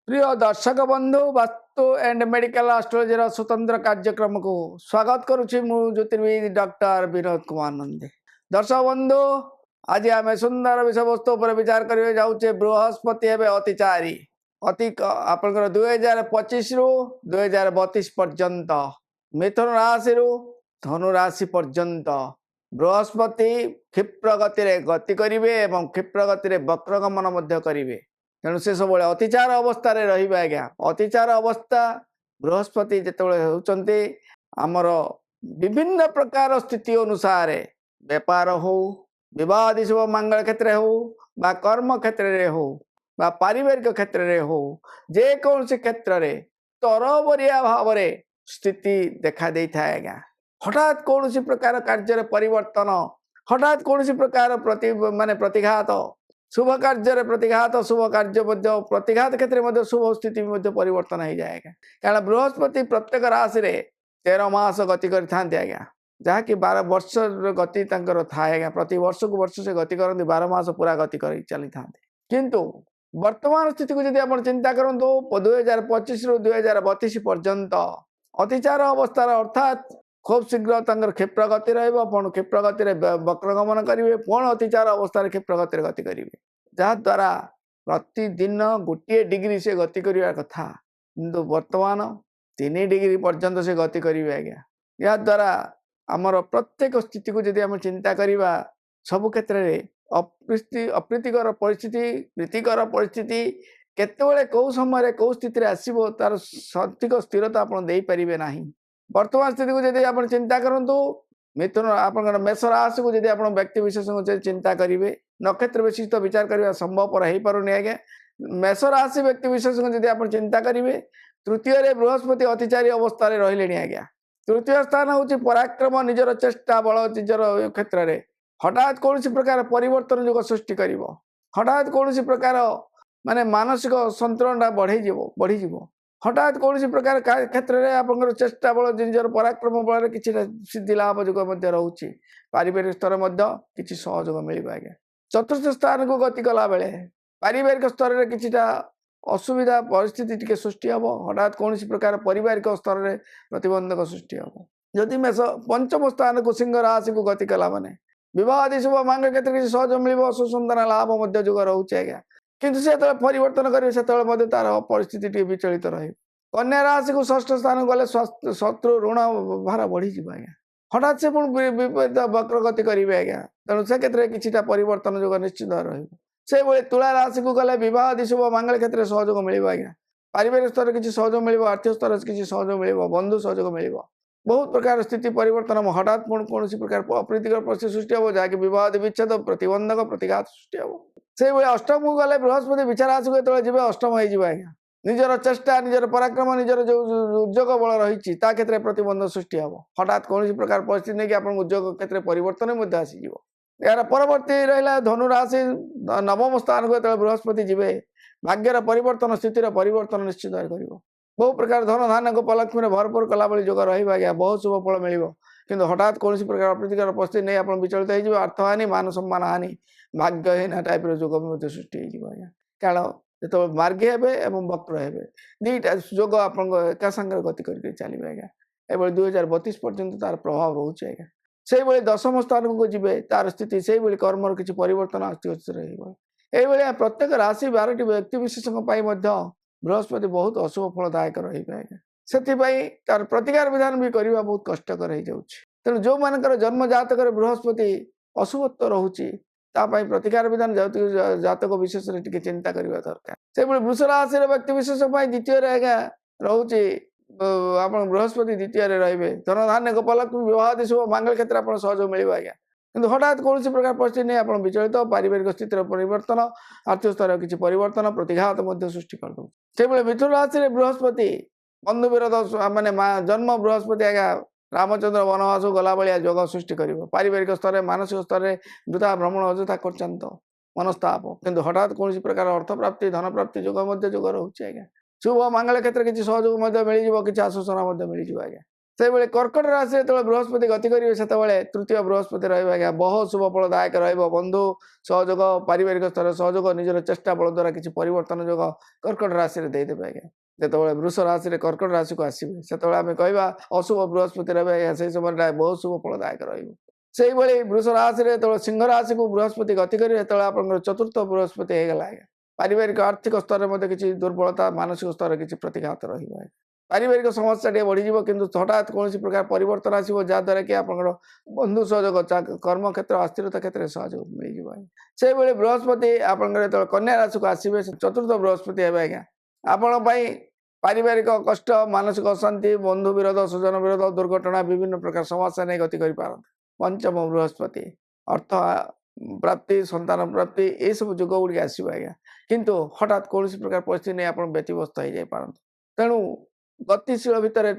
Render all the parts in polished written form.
प्रिय दर्शक बंधु वास्तु एंड मेडिकल एस्ट्रोलॉजी स्वतंत्र कार्यक्रम को स्वागत करुच्ची मु ज्योतिर्विद डॉक्टर विनोद कुमार नंदी। दर्शक बंधु आज आम सुंदर विषय वस्तु पर विचार करने जाऊे बृहस्पति एवं अतिचारी आपंकर 2025 रु 2032 पर्यंत मिथुन राशि धनु राशि पर्यंत बृहस्पति क्षिप्र गति करेंगे और क्षिप्र गति वक्रगमन करेंगे। तेणु से सब अतिचार अवस्था रही आज्ञा अतिचार अवस्था बृहस्पति जिते होती आमर विभिन्न प्रकार स्थिति अनुसार बेपार हो विवाह शुभ मंगल क्षेत्र हो बा कर्म क्षेत्र हो बा पारिवारिक क्षेत्र हो जेकोसी क्षेत्र में तरबरिया भाव स्थिति देखा दे था आज्ञा हठात कौन प्रकार कार्य परिवर्तन हठात कौन प्रकार माने प्रतिघात शुभ कार्य प्रतिघात शुभ कार्य प्रतिघात क्षेत्र में शुभ स्थिति परिवर्तन हो जाएगा कारण बृहस्पति प्रत्येक राशि रे 13 मास गति करते आज्ञा जहाँकि 12 वर्ष गति थाए प्रति वर्ष को वर्ष से गति करते 12 मास पूरा गति कर चली था किंतु वर्तमान स्थिति को जब आप चिंता करूँ 2025 रु 2032 पर्यंत अतिचार अवस्था अर्थात खूब शीघ्र क्षिप्र गति पुणी क्षिप्र गति वक्रगमन करेंगे पुणी अतिचार अवस्था क्षिप्र गति गति करेंगे जहाद्वारा प्रतिदिन गोटे डिग्री से गति करवा कथा किंतु वर्तमान 3 डिग्री पर्यंत से गति करेंगे आज्ञा या द्वारा आमर प्रत्येक स्थिति को जब आम चिंता करवा सब क्षेत्र में अप्रीतिकर परिस्थिति प्रीतिकर परिस्थिति केतबेले कौ समय कौ स्थिति आसो तार सठिक स्थिरता आप पारे ना। वर्तमान स्थिति को जब आप चिंता करूँ मिथुन आप मेष राशि को जब आप व्यक्ति विशेष को चिंता करेंगे नक्षत्र विशिष्ट विचार करने संभवपर हो पारे आज्ञा मेष राशि व्यक्ति विशेष को जब आप चिंता करेंगे तृतीय बृहस्पति अतिचारी अवस्था रही आज्ञा तृतीय स्थान हूँ पराक्रम निजर चेष्टा बल निजर क्षेत्र में हठात कौन प्रकार परिवर्तन जो सृष्टि कर हठात कौन प्रकार माने मानसिक संतुलन बढ़ी हठात कौन प्रकार क्षेत्र में आप चेष्टा बल निजर पराक्रम बल कि सिद्धि लाभ जो रोचे पारिवारिक स्तर कि सहयोग मिल आज्ञा चतुर्थ स्थान को गति कला बेले पारिवारिक स्तर में किछिटा असुविधा परिस्थिति टिके सृष्टि हम हठात कौन प्रकार पारिवारिक स्तर में प्रतिबंधक सृष्टि हम जदि मेष पंचम स्थान को सिंह राशि को गति कला माने विवाह आदि शुभ मांग क्षेत्र किसी सहयोग मिल सुसंदन लाभ जो रोचे आज्ञा किंतु से परिवर्तन करेंगे से तार परिस्थिति टी विचलित रहे। कन्या राशि को षष्ठ स्थान गले शत्रु ऋण भार बढ़ी आज्ञा हठात से पुणी विपरीत वक्र गति करेंगे आज्ञा तेणु से क्षेत्र में किसी परिवर्तन जो निश्चित रही तुला राशि को गले विवाह आदि शुभ मंगल क्षेत्र में सहयोग मिल आज्ञा पारिवारिक स्तर किसी सहयोग मिल आर्थिक स्तर किसी सहयोग मिल बंधु सहयोग मिल बहुत प्रकार स्थिति परिवर्तन हठात कौन प्रकार अप्रीतिकर परिस्थिति सृष्टि हम जहाँकि विवाद विच्छेद प्रतिबंधक प्रतिघात सृष्टि हम से अष्टम को गले बृहस्पति विचार आसू जो जी अष्टम हो आज्ञा निजर चेष्टा निजर पराक्रम निजर जो उद्योग बल रही क्षेत्र में प्रतिबंध सृष्टि हम हठात कौन प्रकार परिस्थिति नहीं आप उद्योग क्षेत्र में परिवर्तन आसीज यार परवर्ती रहा धनु राशि नवम स्थान को जो बृहस्पति जी भाग्यर परिवर्तन स्थितिर परिवर्तन निश्चित कर बहु प्रकार धन धान्य गोपलक्ष्मी में भरपूर कला जोग रहा बहुत शुभ फल मिल कि हठात कौन प्रकार अप्रीतिकर परिस्थिति नहीं आप विचलित हो अर्थ हानि मान सम्मान हानि भाग्यहीन टाइप जोग सृष्टि आज्ञा कारण जो मार्गी हे वक्र हे दीटा जोग आप एका सांगे गति कर चलिए आज्ञा ये 2032 पर्यंत तार प्रभाव रोचे आज्ञा से दशम स्थान को जी तार स्थिति से कर्म किसी परिवर्तन आसो प्रत्येक राशि 12टी व्यक्ति विशेष बृहस्पति बहुत अशुभ फलदायक रही आज्ञा से तार प्रतिकार विधान भी करवा बहुत कष्टकर हो जाऊँगी तेणु जो मानकर जन्म जातक बृहस्पति अशुभत्व रोचे प्रतिकार विधान जातक विशेष टी चिंता करवा दरकार से वृष राशि व्यक्ति विशेष द्वितीय आज्ञा रोचे आप बृहस्पति द्वितीय रे धन धान्य गोपलक्ष्मी विवाह शुभ मंगल क्षेत्र आप सहयोग मिल आज्ञा किंतु हठात कौन प्रकार परिस्थिति नहीं आप विचलित पारिवारिक स्थिति परिवर्तन आर्थिक स्तर किसी परिवर्तन प्रतिघात सृष्टि कर दो से मिथुन राशि बृहस्पति बंधु विरोध माने जन्म बृहस्पति आज्ञा रामचंद्र वनवास गला भाया जोग सृष्टि कर पारिवारिक स्तर मानसिक स्तर में वृथा भ्रमण अଯଥା करचांत मनस्ताप किंतु हठात कौन प्रकार अर्थ प्राप्ति धन प्राप्ति जोग रोचे आज्ञा शुभ मंगल क्षेत्र किसी सहयोग मिल किसी आश्वासन मिल आज्ञा ସେଇଭଳି କର୍କଟ ରାଶି ଯେତେବେଳେ ବୃହସ୍ପତି ଗତି କରିବେ ସେତେବେଳେ ତୃତୀୟ ବୃହସ୍ପତି ରହିବ ଆଜ୍ଞା ବହୁ ଶୁଭ ଫଳଦାୟକ ରହିବ। ବନ୍ଧୁ ସହଯୋଗ, ପାରିବାରିକ ସ୍ତରରେ ସହଯୋଗ, ନିଜର ଚେଷ୍ଟା ବଳ ଦ୍ୱାରା କିଛି ପରିବର୍ତ୍ତନ ଯୋଗ କର୍କଟ ରାଶିରେ ଦେଇଦେବେ ଆଜ୍ଞା। ଯେତେବେଳେ ବୃଷ ରାଶିରେ କର୍କଟ ରାଶିକୁ ଆସିବେ ସେତେବେଳେ ଆମେ କହିବା ଅଶୁଭ ବୃହସ୍ପତି ରହିବେ ଆଜ୍ଞା। ସେଇ ସମୟରେ ବହୁ ଶୁଭ ଫଳଦାୟକ ରହିବ। ସେଇଭଳି ବୃଷ ରାଶିରେ ଯେତେବେଳେ ସିଂହ ରାଶିକୁ ବୃହସ୍ପତି ଗତି କରିବେ ସେତେବେଳେ ଆପଣଙ୍କର ଚତୁର୍ଥ ବୃହସ୍ପତି ହେଇଗଲା ଆଜ୍ଞା। ପାରିବାରିକ ଆର୍ଥିକ ସ୍ତରରେ ମଧ୍ୟ କିଛି ଦୁର୍ବଳତା, ମାନସିକ ସ୍ତରରେ କିଛି ପ୍ରତିଘାତ ରହିବ ଆଜ୍ଞା। ପାରିବାରିକ ସମସ୍ୟା ଟିକେ ବଢ଼ିଯିବ, କିନ୍ତୁ ହଠାତ୍ କୌଣସି ପ୍ରକାର ପରିବର୍ତ୍ତନ ଆସିବ ଯାହାଦ୍ୱାରା କି ଆପଣଙ୍କର ବନ୍ଧୁ ସହଯୋଗ, କର୍ମକ୍ଷେତ୍ର, ଅସ୍ଥିରତା କ୍ଷେତ୍ରରେ ସହଯୋଗ ମିଳିଯିବ ଆଜ୍ଞା। ସେଇଭଳି ବୃହସ୍ପତି ଆପଣଙ୍କର ଯେତେବେଳେ କନ୍ୟା ରାଶିକୁ ଆସିବେ ଚତୁର୍ଥ ବୃହସ୍ପତି ହେବେ ଆଜ୍ଞା। ଆପଣଙ୍କ ପାଇଁ ପାରିବାରିକ କଷ୍ଟ, ମାନସିକ ଅଶାନ୍ତି, ବନ୍ଧୁ ବିରୋଧ, ସ୍ୱଜନ ବିରୋଧ, ଦୁର୍ଘଟଣା, ବିଭିନ୍ନ ପ୍ରକାର ସମସ୍ୟା ନେଇ ଗତି କରିପାରନ୍ତି। ପଞ୍ଚମ ବୃହସ୍ପତି ଅର୍ଥ ପ୍ରାପ୍ତି, ସନ୍ତାନ ପ୍ରାପ୍ତି ଏସବୁ ଯୋଗ ଗୁଡ଼ିକ ଆସିବ ଆଜ୍ଞା। କିନ୍ତୁ ହଠାତ୍ କୌଣସି ପ୍ରକାର ପରିସ୍ଥିତି ନେଇ ଆପଣ ବ୍ୟତିବ୍ୟସ୍ତ ହେଇଯାଇପାରନ୍ତି। ତେଣୁ ଗତିଶୀଳ ଭିତରେ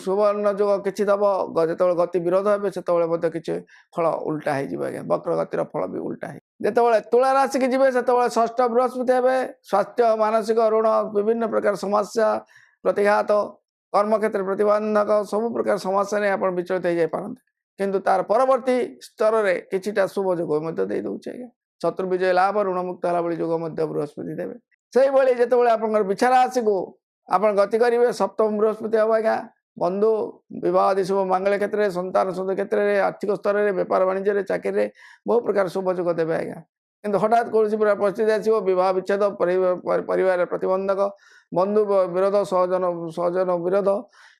ସୁବର୍ଣ୍ଣ ଯୋଗ କିଛି ଦେବ, ଯେତେବେଳେ ଗତି ବିରୋଧ ହେବେ ସେତେବେଳେ ମଧ୍ୟ କିଛି ଫଳ ଉଲ୍ଟା ହେଇଯିବ ଆଜ୍ଞା। ବକ୍ର ଗତିର ଫଳ ବି ଉଲ୍ଟା ହେଇ ଯେତେବେଳେ ତୁଳା ରାଶିକି ଯିବେ ସେତେବେଳେ ଷଷ୍ଠ ବୃହସ୍ପତି ହେବେ। ସ୍ୱାସ୍ଥ୍ୟ, ମାନସିକ ଋଣ, ବିଭିନ୍ନ ପ୍ରକାର ସମସ୍ୟା, ପ୍ରତିଘାତ, କର୍ମକ୍ଷେତ୍ରରେ ପ୍ରତିବନ୍ଧକ, ସବୁ ପ୍ରକାର ସମସ୍ୟା ନେଇ ଆପଣ ବିଚଳିତ ହେଇଯାଇପାରନ୍ତି। କିନ୍ତୁ ତାର ପରବର୍ତ୍ତୀ ସ୍ତରରେ କିଛିଟା ଶୁଭ ଯୋଗ ମଧ୍ୟ ଦେଇ ଦେଉଛି ଆଜ୍ଞା। ଶତ୍ରୁବିଜୟ ଲାଭ, ଋଣମୁକ୍ତ ହେଲା ଭଳି ଯୋଗ ମଧ୍ୟ ବୃହସ୍ପତି ଦେବେ। ସେଇଭଳି ଯେତେବେଳେ ଆପଣଙ୍କର ବିଛା ରାଶିକୁ ଆପଣ ଗତି କରିବେ ସପ୍ତମ ବୃହସ୍ପତି ହେବ ଆଜ୍ଞା। ବନ୍ଧୁ, ବିବାହ ଆଦି ଶୁଭ ମାଙ୍ଗଳିକ କ୍ଷେତ୍ରରେ, ସନ୍ତାନ ଶୁଦ୍ଧ କ୍ଷେତ୍ରରେ, ଆର୍ଥିକ ସ୍ତରରେ, ବେପାର ବାଣିଜ୍ୟରେ, ଚାକିରିରେ ବହୁ ପ୍ରକାର ଶୁଭ ଯୋଗ ଦେବେ ଆଜ୍ଞା। କିନ୍ତୁ ହଠାତ୍ କୌଣସି ପ୍ରକାର ପରିସ୍ଥିତି ଆସିବ, ବିବାହ ବିଚ୍ଛେଦ, ପରିବାରରେ ପ୍ରତିବନ୍ଧକ, ବନ୍ଧୁ ବିରୋଧ, ସହଜନ ବିରୋଧ,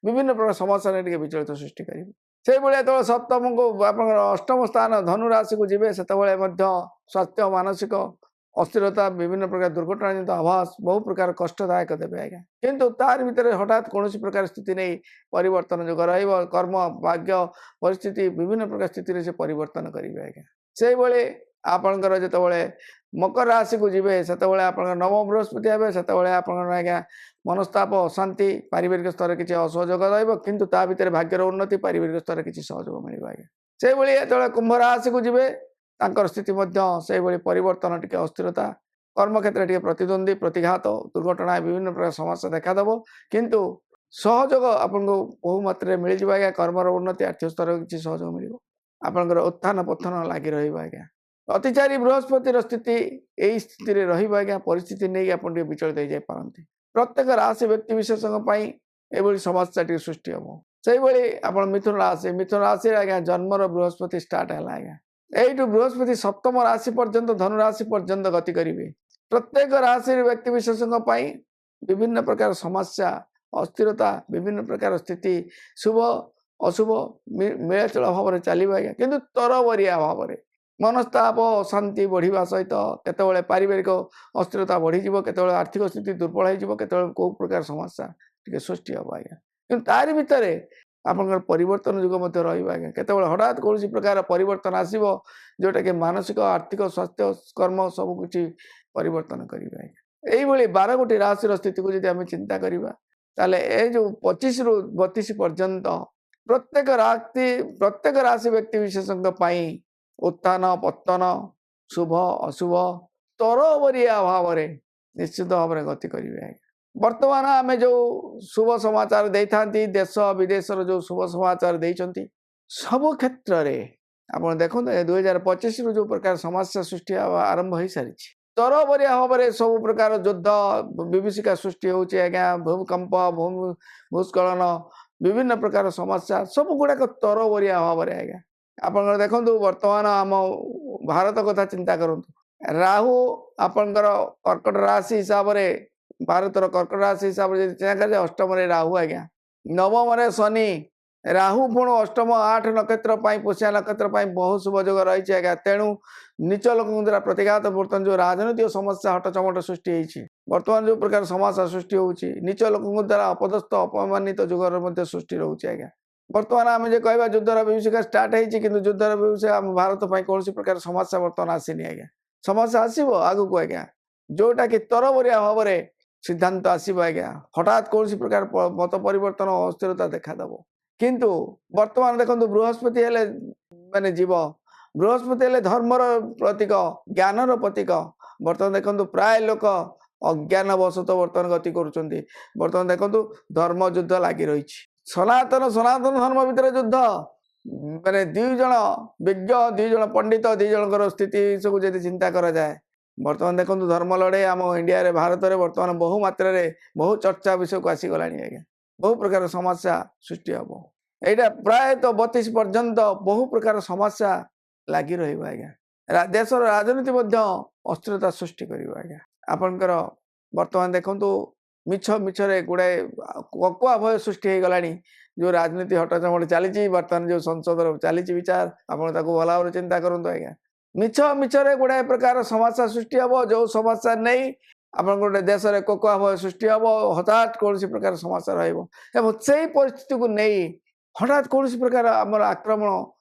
ବିଭିନ୍ନ ପ୍ରକାର ସମସ୍ୟା ନେଇ ଟିକେ ବିଚଳିତ ସୃଷ୍ଟି କରିବେ। ସେଇଭଳି ଯେତେବେଳେ ସପ୍ତମକୁ ଆପଣଙ୍କର ଅଷ୍ଟମ ସ୍ଥାନ ଧନୁ ରାଶିକୁ ଯିବେ ସେତେବେଳେ ମଧ୍ୟ ସ୍ୱାସ୍ଥ୍ୟ, ମାନସିକ ଅସ୍ଥିରତା, ବିଭିନ୍ନ ପ୍ରକାର ଦୁର୍ଘଟଣା ଜନିତ ଆଭାସ, ବହୁ ପ୍ରକାର କଷ୍ଟଦାୟକ ଦେବେ ଆଜ୍ଞା। କିନ୍ତୁ ତାରି ଭିତରେ ହଠାତ୍ କୌଣସି ପ୍ରକାର ସ୍ଥିତି ନେଇ ପରିବର୍ତ୍ତନ ଯୋଗ ରହିବ। କର୍ମ, ଭାଗ୍ୟ, ପରିସ୍ଥିତି, ବିଭିନ୍ନ ପ୍ରକାର ସ୍ଥିତିରେ ସେ ପରିବର୍ତ୍ତନ କରିବେ ଆଜ୍ଞା। ସେଇଭଳି ଆପଣଙ୍କର ଯେତେବେଳେ ମକର ରାଶିକୁ ଯିବେ ସେତେବେଳେ ଆପଣଙ୍କର ନବମ ବୃହସ୍ପତି ହେବେ। ସେତେବେଳେ ଆପଣଙ୍କର ଆଜ୍ଞା ମନସ୍ତାପ, ଅଶାନ୍ତି, ପାରିବାରିକ ସ୍ତରରେ କିଛି ଅସହଯୋଗ ରହିବ, କିନ୍ତୁ ତା ଭିତରେ ଭାଗ୍ୟର ଉନ୍ନତି, ପାରିବାରିକ ସ୍ତରରେ କିଛି ସହଯୋଗ ମିଳିବ ଆଜ୍ଞା। ସେଇଭଳି ଯେତେବେଳେ କୁମ୍ଭ ରାଶିକୁ ଯିବେ ତାଙ୍କର ସ୍ଥିତି ମଧ୍ୟ ସେଇଭଳି ପରିବର୍ତ୍ତନ, ଟିକେ ଅସ୍ଥିରତା, କର୍ମକ୍ଷେତ୍ରରେ ଟିକେ ପ୍ରତିଦ୍ୱନ୍ଦ୍ୱୀ, ପ୍ରତିଘାତ, ଦୁର୍ଘଟଣା, ବିଭିନ୍ନ ପ୍ରକାର ସମସ୍ୟା ଦେଖାଦେବ, କିନ୍ତୁ ସହଯୋଗ ଆପଣଙ୍କୁ ବହୁ ମାତ୍ରାରେ ମିଳିଯିବ ଆଜ୍ଞା। କର୍ମର ଉନ୍ନତି, ଆର୍ଥିକ ସ୍ତରରେ କିଛି ସହଯୋଗ ମିଳିବ। ଆପଣଙ୍କର ଉତ୍ଥାନ ପତନ ଲାଗି ରହିବ ଆଜ୍ଞା। ଅତିଚାରୀ ବୃହସ୍ପତିର ସ୍ଥିତି ଏଇ ସ୍ଥିତିରେ ରହିବ ଆଜ୍ଞା। ପରିସ୍ଥିତି ନେଇ ଆପଣ ଟିକେ ବିଚଳିତ ହେଇଯାଇପାରନ୍ତି। ପ୍ରତ୍ୟେକ ରାଶି ବ୍ୟକ୍ତି ବିଶେଷଙ୍କ ପାଇଁ ଏଭଳି ସମସ୍ୟା ଟିକେ ସୃଷ୍ଟି ହେବ। ସେଇଭଳି ଆପଣ ମିଥୁନ ରାଶିରେ ଆଜ୍ଞା ଜନ୍ମର ବୃହସ୍ପତି ଷ୍ଟାର୍ଟ ହେଲା ଆଜ୍ଞା। এইটু বৃহস্পতি সপ্তম রাশি পর্যন্ত ধনু রাশি পর্যন্ত গতি করিবে। প্রত্যেক রাশির ব্যক্তি বিশেষଙ୍କ ପାଇଁ ବିଭିନ୍ନ ପ୍ରକାର ସମସ୍ୟା, ଅସ୍ଥିରତା, ବିଭିନ୍ନ ପ୍ରକାର ସ୍ଥିତି, ଶୁଭ ଅଶୁଭ ମେଳଚଳ ଭାବରେ ଚାଲିବ ଆଜ୍ଞା। କିନ୍ତୁ ତରବରିଆ ଭାବରେ ମନସ୍ତାପ, ଅଶାନ୍ତି ବଢ଼ିବା ସହିତ କେତେବେଳେ ପାରିବାରିକ ଅସ୍ଥିରତା ବଢ଼ିଯିବ, କେତେବେଳେ ଆର୍ଥିକ ସ୍ଥିତି ଦୁର୍ବଳ ହେଇଯିବ, କେତେବେଳେ କେଉଁ ପ୍ରକାର ସମସ୍ୟା ଟିକେ ସୃଷ୍ଟି ହେବ ଆଜ୍ଞା। କିନ୍ତୁ ତାରି ଭିତରେ ଆପଣଙ୍କର ପରିବର୍ତ୍ତନ ଯୁଗ ମଧ୍ୟ ରହିବ ଆଜ୍ଞା। କେତେବେଳେ ହଠାତ୍ କୌଣସି ପ୍ରକାର ପରିବର୍ତ୍ତନ ଆସିବ ଯେଉଁଟାକି ମାନସିକ, ଆର୍ଥିକ, ସ୍ୱାସ୍ଥ୍ୟ, କର୍ମ ସବୁକିଛି ପରିବର୍ତ୍ତନ କରିବେ ଆଜ୍ଞା। এইଭଳି 12ଗୋଟି ରାଶିର ସ୍ଥିତିକୁ ଯଦି ଆମେ ଚିନ୍ତା କରିବା ତାହେଲେ ଏ ଯେଉଁ 25ରୁ 32 ପର୍ଯ୍ୟନ୍ତ ପ୍ରତ୍ୟେକ ରାଶି ବ୍ୟକ୍ତି ବିଶେଷଙ୍କ ପାଇଁ ଉତ୍ଥାନ ପତନ, ଶୁଭ ଅଶୁଭ ତରବରିଆ ଭାବରେ ନିଶ୍ଚିତ ଭାବରେ ଗତି କରିବେ ଆଜ୍ଞା। ବର୍ତ୍ତମାନ ଆମେ ଯେଉଁ ଶୁଭ ସମାଚାର ଦେଇଥାନ୍ତି, ଦେଶ ବିଦେଶର ଯେଉଁ ଶୁଭ ସମାଚାର ଦେଇଛନ୍ତି, ସବୁ କ୍ଷେତ୍ରରେ ଆପଣ ଦେଖନ୍ତୁ 2025ରୁ ଯେଉଁ ପ୍ରକାର ସମସ୍ୟା ସୃଷ୍ଟି ହେବା ଆରମ୍ଭ ହୋଇସାରିଛି। ତରବରିଆ ଭାବରେ ସବୁ ପ୍ରକାର ଯୁଦ୍ଧ, ବିଭୀଷିକା ସୃଷ୍ଟି ହେଉଛି ଆଜ୍ଞା। ଭୂମିକମ୍ପ, ଭୂସ୍ଖଳନ, ବିଭିନ୍ନ ପ୍ରକାର ସମସ୍ୟା ସବୁ ଗୁଡ଼ାକ ତରବରିଆ ଭାବରେ ଆଜ୍ଞା। ଆପଣଙ୍କର ଦେଖନ୍ତୁ ବର୍ତ୍ତମାନ ଆମ ଭାରତ କଥା ଚିନ୍ତା କରନ୍ତୁ। ରାହୁ ଆପଣଙ୍କର କର୍କଟ ରାଶି ହିସାବରେ, ଭାରତର କର୍କଟ ରାଶି ହିସାବରେ ଯଦି ଚିନ୍ତା କରାଯାଏ ଅଷ୍ଟମରେ ରାହୁ ଆଜ୍ଞା, ନବମରେ ଶନି, ରାହୁ ପୁଣି ଅଷ୍ଟମ 8 ନକ୍ଷତ୍ର ପାଇଁ, ପୁଷ୍ୟା ନକ୍ଷତ୍ର ପାଇଁ ବହୁ ଶୁଭ ଯୋଗ ରହିଛି ଆଜ୍ଞା। ତେଣୁ ନିଚ ଲୋକଙ୍କ ଦ୍ୱାରା ପ୍ରତିଘାତ, ବର୍ତ୍ତମାନ ଯେଉଁ ରାଜନୈତିକ ସମସ୍ୟା ହଟଚମଟ ସୃଷ୍ଟି ହେଇଛି, ବର୍ତ୍ତମାନ ଯେଉଁ ପ୍ରକାର ସମସ୍ୟା ସୃଷ୍ଟି ହେଉଛି, ନିଚ ଲୋକଙ୍କ ଦ୍ୱାରା ଅପଦସ୍ଥ, ଅପମାନିତ ଯୁଗର ମଧ୍ୟ ସୃଷ୍ଟି ରହୁଛି ଆଜ୍ଞା। ବର୍ତ୍ତମାନ ଆମେ ଯେ କହିବା ଯୁଦ୍ଧର ବିଭୀଷିକା ଷ୍ଟାର୍ଟ ହେଇଛି, କିନ୍ତୁ ଯୁଦ୍ଧର ବିଭୀଷିକା ଆମ ଭାରତ ପାଇଁ କୌଣସି ପ୍ରକାର ସମସ୍ୟା ବର୍ତ୍ତମାନ ଆସିନି ଆଜ୍ଞା। ସମସ୍ୟା ଆସିବ ଆଗକୁ ଆଜ୍ଞା, ଯେଉଁଟାକି ତରବରିଆ ଭାବରେ ସିଦ୍ଧାନ୍ତ ଆସିବ ଆଜ୍ଞା। ହଠାତ୍ କୌଣସି ପ୍ରକାର ମତ ପରିବର୍ତ୍ତନ, ଅସ୍ଥିରତା ଦେଖାଦେବ। କିନ୍ତୁ ବର୍ତ୍ତମାନ ଦେଖନ୍ତୁ ବୃହସ୍ପତି ହେଲେ ମାନେ ଜୀବ, ବୃହସ୍ପତି ହେଲେ ଧର୍ମର ପ୍ରତୀକ, ଜ୍ଞାନର ପ୍ରତୀକ। ବର୍ତ୍ତମାନ ଦେଖନ୍ତୁ ପ୍ରାୟ ଲୋକ ଅଜ୍ଞାନ ବଶତଃ ବର୍ତ୍ତମାନ ଗତି କରୁଛନ୍ତି। ବର୍ତ୍ତମାନ ଦେଖନ୍ତୁ ଧର୍ମ ଯୁଦ୍ଧ ଲାଗି ରହିଛି। ସନାତନ ଧର୍ମ ଭିତରେ ଯୁଦ୍ଧ ମାନେ ଦୁଇ ଜଣ ବିଜ୍ଞ, ଦୁଇ ଜଣ ପଣ୍ଡିତ, ଦୁଇ ଜଣଙ୍କର ସ୍ଥିତି ସବୁ ଯଦି ଚିନ୍ତା କରାଯାଏ, ବର୍ତ୍ତମାନ ଦେଖନ୍ତୁ ଧର୍ମ ଲଢ଼େଇ ଆମ ଇଣ୍ଡିଆରେ, ଭାରତରେ ବର୍ତ୍ତମାନ ବହୁ ମାତ୍ରାରେ ବହୁ ଚର୍ଚ୍ଚା ବିଷୟକୁ ଆସିଗଲାଣି ଆଜ୍ଞା। ବହୁ ପ୍ରକାର ସମସ୍ୟା ସୃଷ୍ଟି ହେବ। ଏଇଟା ପ୍ରାୟତଃ 32 ପର୍ଯ୍ୟନ୍ତ ବହୁ ପ୍ରକାର ସମସ୍ୟା ଲାଗି ରହିବ ଆଜ୍ଞା। ଦେଶର ରାଜନୀତି ମଧ୍ୟ ଅସ୍ଥିରତା ସୃଷ୍ଟି କରିବ ଆଜ୍ଞା। ଆପଣଙ୍କର ବର୍ତ୍ତମାନ ଦେଖନ୍ତୁ ମିଛରେ ଗୁଡ଼ାଏ କକୁଆ ଭୟ ସୃଷ୍ଟି ହେଇଗଲାଣି। ଯେଉଁ ରାଜନୀତି ହଟଚମଟ ଚାଲିଛି, ବର୍ତ୍ତମାନ ଯେଉଁ ସଂସଦର ଚାଲିଛି ବିଚାର, ଆପଣ ତାକୁ ଭଲ ଭାବରେ ଚିନ୍ତା କରନ୍ତୁ ଆଜ୍ଞା। ମିଛରେ ଗୁଡ଼ାଏ ପ୍ରକାର ସମସ୍ୟା ସୃଷ୍ଟି ହେବ, ଯେଉଁ ସମସ୍ୟା ନେଇ ଆପଣଙ୍କ ଗୋଟେ ଦେଶରେ କୋକୁଆ ଭୟ ସୃଷ୍ଟି ହେବ, ହଠାତ୍ କୌଣସି ପ୍ରକାର ସମସ୍ୟା ରହିବ ଏବଂ ସେଇ ପରିସ୍ଥିତିକୁ ନେଇ ହଠାତ୍ କୌଣସି ପ୍ରକାର ଆମର ଆକ୍ରମଣ,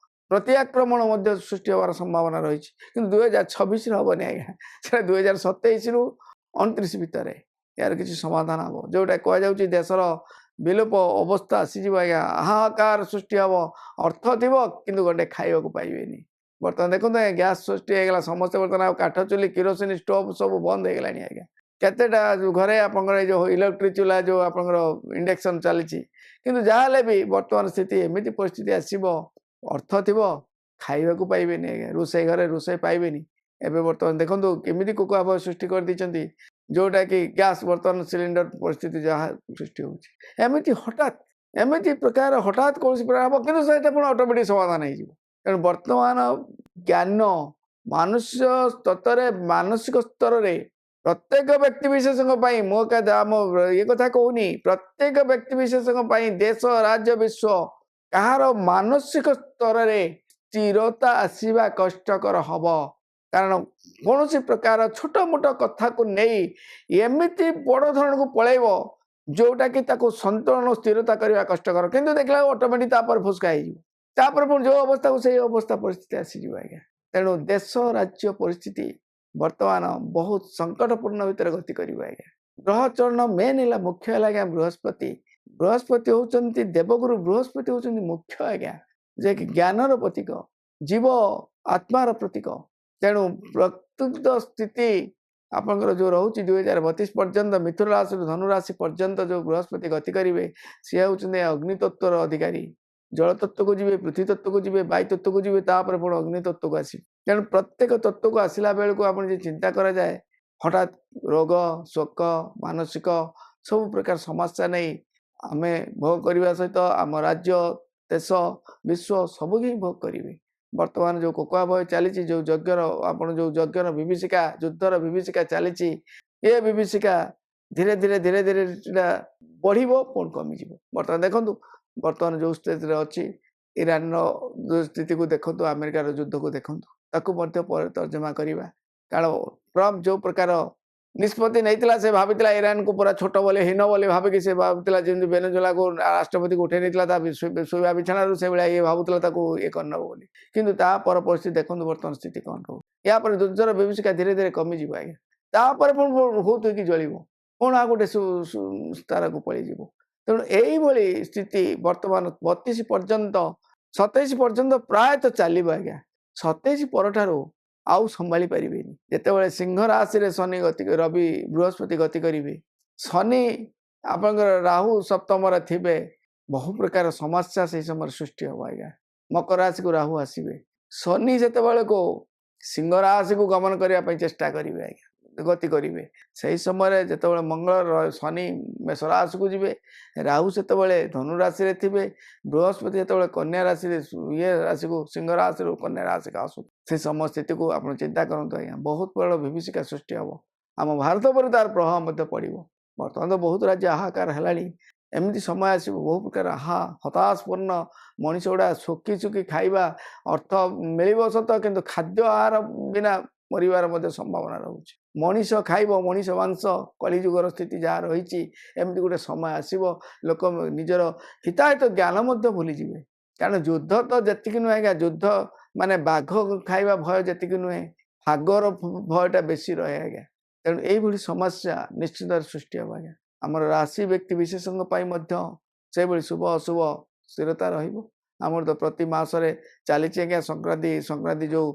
ପ୍ରତି ଆକ୍ରମଣ ମଧ୍ୟ ସୃଷ୍ଟି ହେବାର ସମ୍ଭାବନା ରହିଛି। କିନ୍ତୁ 2026ରେ ହେବନି ଆଜ୍ଞା, ସେଟା 2027ରୁ 29 ଭିତରେ ଏହାର କିଛି ସମାଧାନ ହେବ। ଯେଉଁଟା କୁହାଯାଉଛି ଦେଶର ବିଲୋପ ଅବସ୍ଥା ଆସିଯିବ ଆଜ୍ଞା, ହାହାକାର ସୃଷ୍ଟି ହେବ। ଅର୍ଥ ଥିବ କିନ୍ତୁ ଗୋଟେ ଖାଇବାକୁ ପାଇବେନି। ବର୍ତ୍ତମାନ ଦେଖନ୍ତୁ ଆଜ୍ଞା, ଗ୍ୟାସ୍ ସୃଷ୍ଟି ହେଇଗଲା, ସମସ୍ତେ ବର୍ତ୍ତମାନ ଆଉ କାଠ ଚୁଲି, କିରୋସିନ ଷ୍ଟୋଭ୍ ସବୁ ବନ୍ଦ ହେଇଗଲାଣି ଆଜ୍ଞା। କେତେଟା ଘରେ ଆପଣଙ୍କର ଏଇ ଯେଉଁ ଇଲେକ୍ଟ୍ରିକ୍ ଚୁଲା, ଯେଉଁ ଆପଣଙ୍କର ଇଣ୍ଡକ୍ସନ୍ ଚାଲିଛି, କିନ୍ତୁ ଯାହାହେଲେ ବି ବର୍ତ୍ତମାନ ସ୍ଥିତି ଏମିତି ପରିସ୍ଥିତି ଆସିବ, ଅର୍ଥ ଥିବ ଖାଇବାକୁ ପାଇବେନି ଆଜ୍ଞା, ରୋଷେଇ ଘରେ ରୋଷେଇ ପାଇବେନି। ଏବେ ବର୍ତ୍ତମାନ ଦେଖନ୍ତୁ କେମିତି କୋକୁଆ ଭୟ ସୃଷ୍ଟି କରିଦେଇଛନ୍ତି, ଯେଉଁଟାକି ଗ୍ୟାସ୍ ବର୍ତ୍ତମାନ ସିଲିଣ୍ଡର ପରିସ୍ଥିତି ଯାହା ସୃଷ୍ଟି ହେଉଛି। ଏମିତି ପ୍ରକାର ହଠାତ୍ କୌଣସି ପ୍ରକାର ହେବ, କିନ୍ତୁ ସେଇଟା ପୁଣି ଅଟୋମେଟିକ୍ ସମାଧାନ ହେଇଯିବ। ତେଣୁ ବର୍ତ୍ତମାନ ଜ୍ଞାନ ମାନସିକ ସ୍ତରରେ ପ୍ରତ୍ୟେକ ବ୍ୟକ୍ତିବିଶେଷଙ୍କ ପାଇଁ, ମୋ ଇଏ କଥା କହୁନି, ପ୍ରତ୍ୟେକ ବ୍ୟକ୍ତିବିଶେଷଙ୍କ ପାଇଁ ଦେଶ, ରାଜ୍ୟ, ବିଶ୍ୱ, କାହାର ମାନସିକ ସ୍ତରରେ ସ୍ଥିରତା ଆସିବା କଷ୍ଟକର ହେବ। କାରଣ କୌଣସି ପ୍ରକାର ଛୋଟ ମୋଟ କଥାକୁ ନେଇ ଏମିତି ବଡ଼ ଧରଣକୁ ପଳେଇବ, ଯେଉଁଟାକି ତାକୁ ସନ୍ତୁଳନ ସ୍ଥିରତା କରିବା କଷ୍ଟକର, କିନ୍ତୁ ଦେଖିଲା ଅଟୋମେଟିକ୍ ତାପରେ ଫୁସ୍କା ହେଇଯିବ। ତାପରେ ପୁଣି ଯେଉଁ ଅବସ୍ଥାକୁ ସେଇ ଅବସ୍ଥା ପରିସ୍ଥିତି ଆସିଯିବ ଆଜ୍ଞା। ତେଣୁ ଦେଶ ରାଜ୍ୟ ପରିସ୍ଥିତି ବର୍ତ୍ତମାନ ବହୁତ ସଙ୍କଟପୂର୍ଣ୍ଣ ଭିତରେ ଗତି କରିବ ଆଜ୍ଞା। ଗ୍ରହ ଚଳନ ମେନ୍ ହେଲା, ମୁଖ୍ୟ ହେଲା ଆଜ୍ଞା ବୃହସ୍ପତି। ବୃହସ୍ପତି ହେଉଛନ୍ତି ଦେବଗୁରୁ, ବୃହସ୍ପତି ହେଉଛନ୍ତି ମୁଖ୍ୟ ଆଜ୍ଞା, ଯିଏକି ଜ୍ଞାନର ପ୍ରତୀକ, ଜୀବ ଆତ୍ମାର ପ୍ରତୀକ। ତେଣୁ ପ୍ରକୃତ ସ୍ଥିତି ଆପଣଙ୍କର ଯେଉଁ ରହୁଛି 2032 ପର୍ଯ୍ୟନ୍ତ, ମିଥୁନ ରାଶିରୁ ଧନୁ ରାଶି ପର୍ଯ୍ୟନ୍ତ ଯେଉଁ ବୃହସ୍ପତି ଗତି କରିବେ, ସିଏ ହେଉଛନ୍ତି ଅଗ୍ନିତତ୍ତ୍ୱର ଅଧିକାରୀ। ଜଳ ତତ୍ତ୍ୱକୁ ଯିବେ, ପୃଥ୍ୱୀ ତତ୍ତ୍ୱକୁ ଯିବେ, ବାୟୁ ତତ୍ତ୍ୱକୁ ଯିବେ, ତାପରେ ପୁଣି ଅଗ୍ନି ତତ୍ତ୍ୱକୁ ଆସିବେ। ତେଣୁ ପ୍ରତ୍ୟେକ ତତ୍ତ୍ୱକୁ ଆସିଲା ବେଳକୁ ଆପଣ ଯଦି ଚିନ୍ତା କରାଯାଏ, ହଠାତ୍ ରୋଗ, ଶୋକ, ମାନସିକ ସବୁ ପ୍ରକାର ସମସ୍ୟା ନେଇ ଆମେ ଭୋଗ କରିବା ସହିତ ଆମ ରାଜ୍ୟ, ଦେଶ, ବିଶ୍ୱ ସବୁ ହିଁ ଭୋଗ କରିବେ। ବର୍ତ୍ତମାନ ଯେଉଁ କୋକୁଆ ଭୟ ଚାଲିଛି, ଯେଉଁ ଯଜ୍ଞର ବିଭୀଷିକା, ଯୁଦ୍ଧର ବିଭୀଷିକା ଚାଲିଛି, ଏ ବିଭୀଷିକା ଧୀରେ ଧୀରେ ସେଟା ବଢ଼ିବ, ପୁଣି କମିଯିବ। ବର୍ତ୍ତମାନ ଦେଖନ୍ତୁ, ବର୍ତ୍ତମାନ ଯେଉଁ ସ୍ଥିତିରେ ଅଛି, ଇରାନର ଯେଉଁ ସ୍ଥିତିକୁ ଦେଖନ୍ତୁ, ଆମେରିକାର ଯୁଦ୍ଧକୁ ଦେଖନ୍ତୁ, ତାକୁ ମଧ୍ୟ ପରେ ତର୍ଜମା କରିବା। କାରଣ ଟ୍ରମ୍ପ ଯେଉଁ ପ୍ରକାର ନିଷ୍ପତ୍ତି ନେଇଥିଲା, ସେ ଭାବିଥିଲା ଇରାନକୁ ପୁରା ଛୋଟ ବୋଲି, ହୀନ ବୋଲି ଭାବିକି ସେ ଭାବୁଥିଲା, ଯେମିତି ଭେନେଜୁଏଲାକୁ ରାଷ୍ଟ୍ରପତିକୁ ଉଠେଇ ନେଇଥିଲା ତା ଶୋଇବା ବିଛଣାରୁ, ସେଭଳିଆ ଇଏ ଭାବୁଥିଲା ତାକୁ ଇଏ କରିନେବ ବୋଲି। କିନ୍ତୁ ତାପରେ ପରିସ୍ଥିତି ଦେଖନ୍ତୁ ବର୍ତ୍ତମାନ ସ୍ଥିତି କ'ଣ ରହୁଛି। ୟାପରେ ଯୁଦ୍ଧର ବିଭୀଷିକା ଧୀରେ ଧୀରେ କମିଯିବ ଆଜ୍ଞା। ତାପରେ ପୁଣି ବହୁତ ହେଇକି ଜଳିବ, ପୁଣି ଆଉ ଗୋଟେ ସ୍ତାରକୁ ପଳେଇଯିବ। ତେଣୁ ଏଇଭଳି ସ୍ଥିତି ବର୍ତ୍ତମାନ 32 ପର୍ଯ୍ୟନ୍ତ, 27 ପର୍ଯ୍ୟନ୍ତ ପ୍ରାୟତଃ ଚାଲିବ ଆଜ୍ଞା। 27 ପରଠାରୁ ଆଉ ସମ୍ଭାଳି ପାରିବେନି। ଯେତେବେଳେ ସିଂହ ରାଶିରେ ବୃହସ୍ପତି ଗତି କରିବେ, ଶନି ଆପଣଙ୍କର ରାହୁ ସପ୍ତମରେ ଥିବେ, ବହୁ ପ୍ରକାର ସମସ୍ୟା ସେହି ସମୟରେ ସୃଷ୍ଟି ହେବ ଆଜ୍ଞା। ମକର ରାଶିକୁ ରାହୁ ଆସିବେ, ଶନି ସେତେବେଳକୁ ସିଂହ ରାଶିକୁ ଗମନ କରିବା ପାଇଁ ଚେଷ୍ଟା କରିବେ ଆଜ୍ଞା, ଗତି କରିବେ। ସେହି ସମୟରେ ଯେତେବେଳେ ଶନି ମେଷ ରାଶିକୁ ଯିବେ, ରାହୁ ସେତେବେଳେ ଧନୁ ରାଶିରେ ଥିବେ, ବୃହସ୍ପତି ଯେତେବେଳେ କନ୍ୟା ରାଶିରେ ରାଶିକୁ ସିଂହ ରାଶିରୁ କନ୍ୟା ରାଶିକୁ ଆସୁ, ସେ ସମୟ ସ୍ଥିତିକୁ ଆପଣ ଚିନ୍ତା କରନ୍ତୁ ଆଜ୍ଞା। ବହୁତ ବଡ଼ ବିଭୀଷିକା ସୃଷ୍ଟି ହେବ। ଆମ ଭାରତ ଉପରେ ତାର ପ୍ରଭାବ ମଧ୍ୟ ପଡ଼ିବ। ବର୍ତ୍ତମାନ ତ ବହୁତ ରାଜ୍ୟ ହାହାକାର ହେଲାଣି। ଏମିତି ସମୟ ଆସିବ, ବହୁ ପ୍ରକାର ହତାଶପୂର୍ଣ୍ଣ, ମଣିଷ ଗୁଡ଼ା ଶୁଖି ଖାଇବା, ଅର୍ଥ ମିଳିବ ସତ, କିନ୍ତୁ ଖାଦ୍ୟ ଆହାର ବିନା ମରିବାର ମଧ୍ୟ ସମ୍ଭାବନା ରହୁଛି। ମଣିଷ ଖାଇବ ମଣିଷ ମାଂସ, କଳିଯୁଗର ସ୍ଥିତି ଯାହା ରହିଛି, ଏମିତି ଗୋଟେ ସମୟ ଆସିବ, ଲୋକ ନିଜର ହିତାହିତ ଜ୍ଞାନ ମଧ୍ୟ ଭୁଲିଯିବେ। କାରଣ ଯୁଦ୍ଧ ତ ଯେତିକି ନୁହେଁ ଆଜ୍ଞା, ଯୁଦ୍ଧ ମାନେ ବାଘ ଖାଇବା ଭୟ ଯେତିକି ନୁହେଁ, ଭାଗର ଭୟଟା ବେଶୀ ରହେ ଆଜ୍ଞା। ତେଣୁ ଏଇଭଳି ସମସ୍ୟା ନିଶ୍ଚିତ ସୃଷ୍ଟି ହେବ ଆଜ୍ଞା। ଆମର ରାଶି ବ୍ୟକ୍ତି ବିଶେଷଙ୍କ ପାଇଁ ମଧ୍ୟ ସେଭଳି ଶୁଭ ଅଶୁଭ ସ୍ଥିରତା ରହିବ। ଆମର ତ ପ୍ରତି ମାସରେ ଚାଲିଛି ଆଜ୍ଞା ସଂକ୍ରାନ୍ତି ଯେଉଁ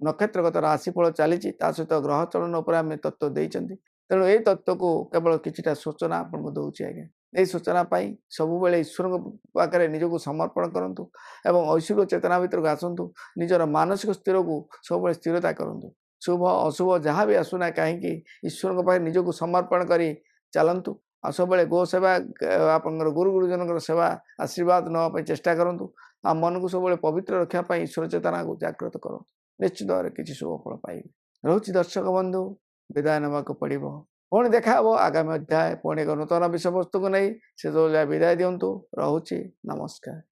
ନକ୍ଷତ୍ରଗତ ରାଶିଫଳ ଚାଲିଛି, ତା ସହିତ ଗ୍ରହ ଚଳନ ଉପରେ ଆମେ ତତ୍ତ୍ୱ ଦେଇଛନ୍ତି। ତେଣୁ ଏଇ ତତ୍ତ୍ୱକୁ କେବଳ କିଛିଟା ସୂଚନା ଆପଣଙ୍କୁ ଦେଉଛି ଆଜ୍ଞା। ଏହି ସୂଚନା ପାଇଁ ସବୁବେଳେ ଈଶ୍ୱରଙ୍କ ପାଖରେ ନିଜକୁ ସମର୍ପଣ କରନ୍ତୁ ଏବଂ ଐଶ୍ୱରିକ ଚେତନା ଭିତରକୁ ଆସନ୍ତୁ। ନିଜର ମାନସିକ ସ୍ଥିରକୁ ସବୁବେଳେ ସ୍ଥିରତା କରନ୍ତୁ। ଶୁଭ ଅଶୁଭ ଯାହା ବି ଆସୁନା କାହିଁକି ଈଶ୍ୱରଙ୍କ ପାଖରେ ନିଜକୁ ସମର୍ପଣ କରି ଚାଲନ୍ତୁ। ଆଉ ସବୁବେଳେ ଗୋ ସେବା ଆପଣଙ୍କର ଗୁରୁ ଗୁରୁଜନଙ୍କର ସେବା ଆଶୀର୍ବାଦ ନେବା ପାଇଁ ଚେଷ୍ଟା କରନ୍ତୁ। ଆଉ ମନକୁ ସବୁବେଳେ ପବିତ୍ର ରଖିବା ପାଇଁ ଈଶ୍ୱର ଚେତନାକୁ ଜାଗ୍ରତ କରନ୍ତୁ। ନିଶ୍ଚିତ ଭାବରେ କିଛି ଶୁଭ ଫଳ ପାଇବେ। ରହୁଛି ଦର୍ଶକ ବନ୍ଧୁ, ବିଦାୟ ନେବାକୁ ପଡ଼ିବ। ପୁଣି ଦେଖା ହେବ ଆଗାମୀ ଅଧ୍ୟାୟ, ପୁଣି ଏକ ନୂତନ ବିଷୟବସ୍ତୁକୁ ନେଇ। ସେ ବିଦାୟ ଦିଅନ୍ତୁ। ରହୁଛି, ନମସ୍କାର।